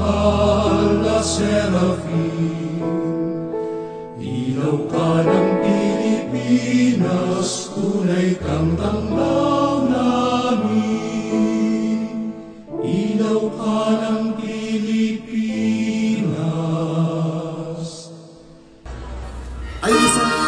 mahal na Serafin, ilaw ka ng Pilipinas, tunay kang tanglaw namin. Ilaw ka ng Pilipinas. Ay isang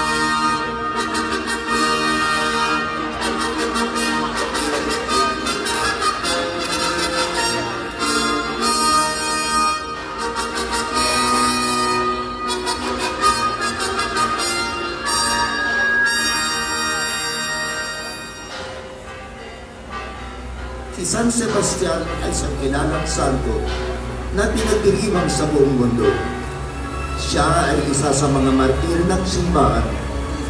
si San Sebastian ay isang kilalang santo na pinagdiriwang sa buong mundo. Siya ay isa sa mga martir ng simbahan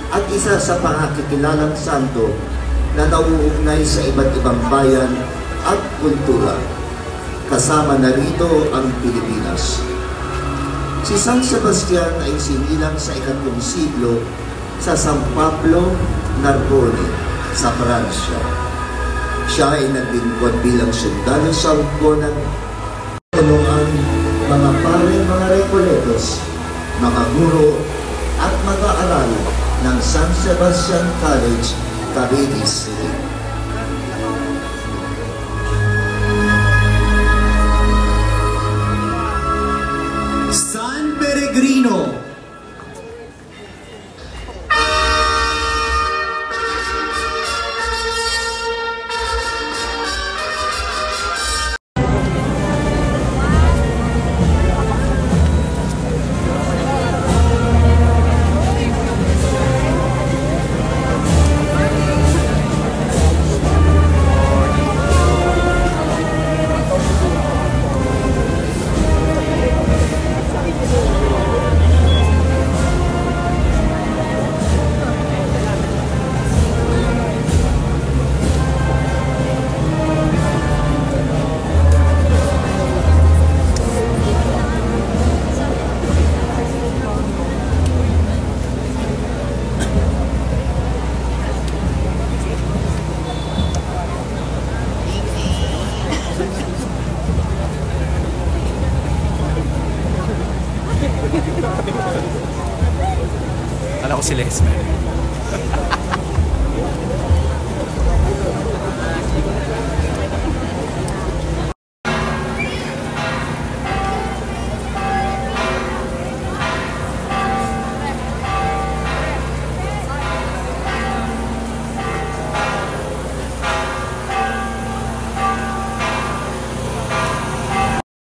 at isa sa pangkikilalang santo na nauugnay sa iba't ibang bayan at kultura. Kasama na rito ang Pilipinas. Si San Sebastian ay sinilang sa ika-3 siglo sa San Pablo, Narbonne, sa Pransya. Siya ay naglingkod bilang sundalo sa ugbonan, tulungan mga pare, mga Recoletos, mga guro at mag-aaral ng San Sebastian College, Cavite City.